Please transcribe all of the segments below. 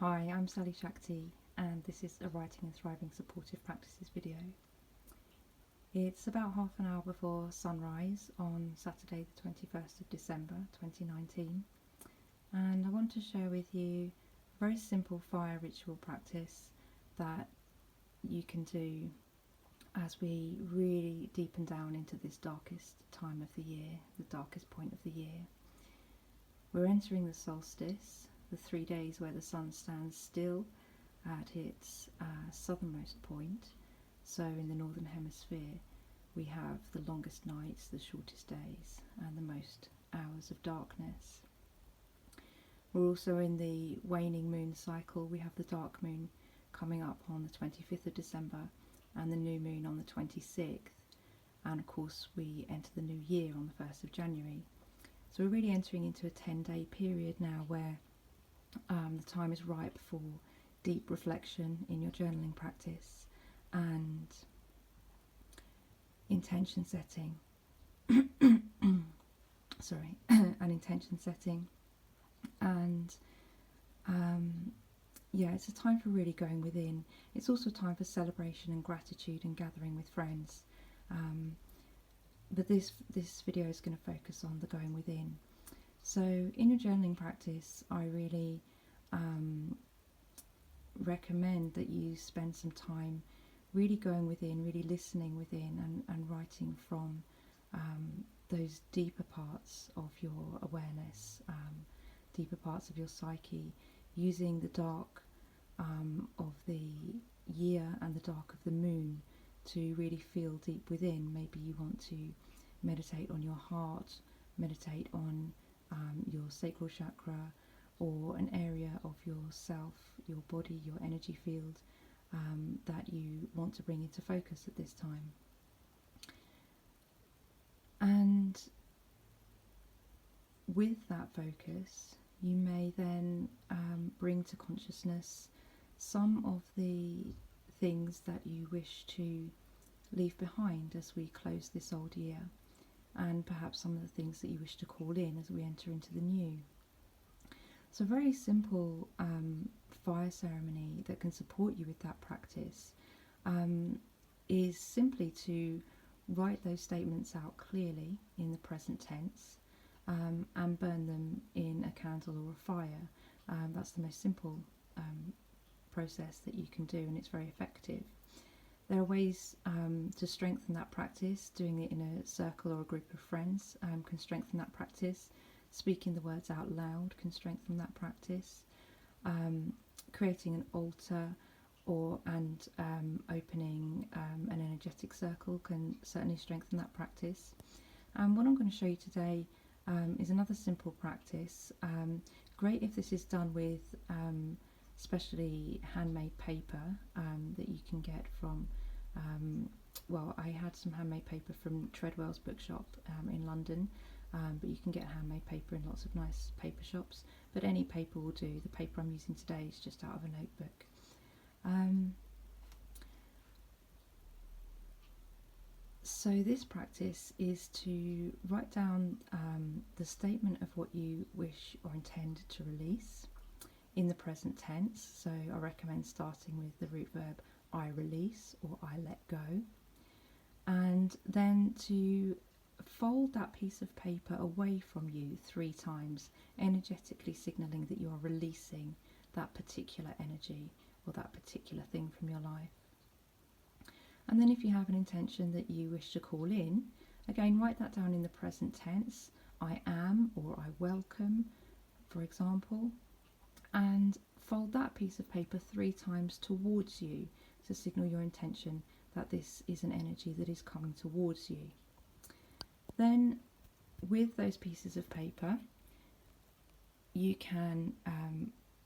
Hi, I'm Sally-Shakti and this is a Writing and Thriving Supportive Practices video. It's about half an hour before sunrise on Saturday the 21st of December 2019, and I want to share with you a very simple fire ritual practice that you can do as we really deepen down into this darkest time of the year, the darkest point of the year. We're entering the solstice, the 3 days where the sun stands still at its southernmost point. So in the northern hemisphere we have the longest nights, the shortest days, and the most hours of darkness. We're also in the waning moon cycle. We have the dark moon coming up on the 25th of December and the new moon on the 26th, and of course we enter the new year on the 1st of January. So we're really entering into a 10-day period now where the time is ripe for deep reflection in your journaling practice and intention setting. Sorry, and intention setting, and yeah, it's a time for really going within. It's also a time for celebration and gratitude and gathering with friends. But this video is going to focus on the going within. So in your journaling practice, I really recommend that you spend some time really going within, really listening within, and writing from those deeper parts of your awareness, deeper parts of your psyche, using the dark of the year and the dark of the moon to really feel deep within. Maybe you want to meditate on your heart, meditate on your sacral chakra, or an area of yourself, your body, your energy field that you want to bring into focus at this time. And with that focus, you may then bring to consciousness some of the things that you wish to leave behind as we close this old year, and perhaps some of the things that you wish to call in as we enter into the new. So a very simple fire ceremony that can support you with that practice is simply to write those statements out clearly in the present tense and burn them in a candle or a fire. That's the most simple process that you can do, and it's very effective. There are ways to strengthen that practice. Doing it in a circle or a group of friends can strengthen that practice. Speaking the words out loud can strengthen that practice. Creating an altar and opening an energetic circle can certainly strengthen that practice. And what I'm going to show you today is another simple practice. Great if this is done with especially handmade paper that you can get from, well, I had some handmade paper from Treadwell's bookshop in London, but you can get handmade paper in lots of nice paper shops, but any paper will do. The paper I'm using today is just out of a notebook. So this practice is to write down the statement of what you wish or intend to release in the present tense. So I recommend starting with the root verb I release or I let go, and then to fold that piece of paper away from you 3 times, energetically signalling that you are releasing that particular energy or that particular thing from your life. And then if you have an intention that you wish to call in, again write that down in the present tense, I am or I welcome, for example, and fold that piece of paper 3 times towards you to signal your intention that this is an energy that is coming towards you. Then with those pieces of paper you can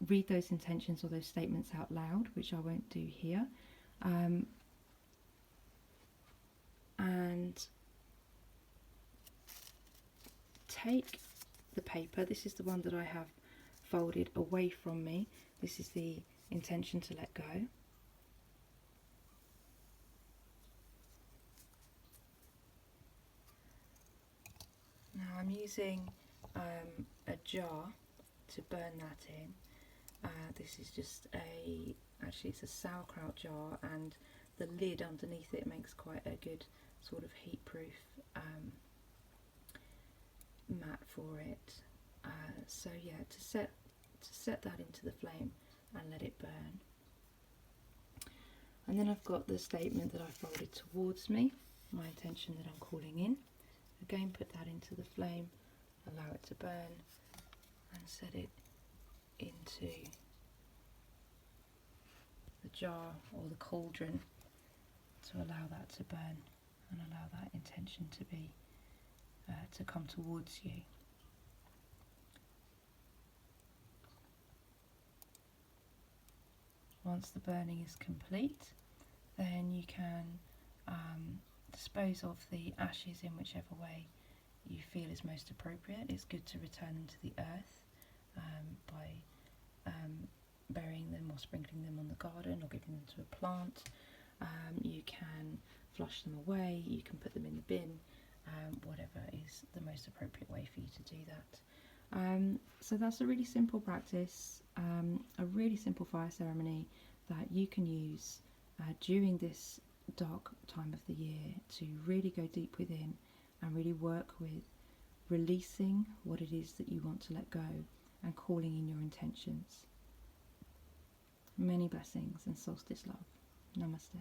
read those intentions or those statements out loud, which I won't do here, and take the paper. This is the one that I have folded away from me. This is the intention to let go. Now I'm using a jar to burn that in, This is just actually it's a sauerkraut jar, and the lid underneath it makes quite a good sort of heat-proof mat for it. So yeah, to set that into the flame and let it burn. And then I've got the statement that I folded towards me, my intention that I'm calling in. Again, put that into the flame, allow it to burn, and set it into the jar or the cauldron to allow that to burn and allow that intention to be to come towards you. Once the burning is complete, then you can dispose of the ashes in whichever way you feel is most appropriate. It's good to return them to the earth by burying them or sprinkling them on the garden or giving them to a plant. You can flush them away, you can put them in the bin, whatever is the most appropriate way for you to do that. So that's a really simple practice, a really simple fire ceremony that you can use during this dark time of the year to really go deep within and really work with releasing what it is that you want to let go and calling in your intentions. Many blessings and solstice love. Namaste.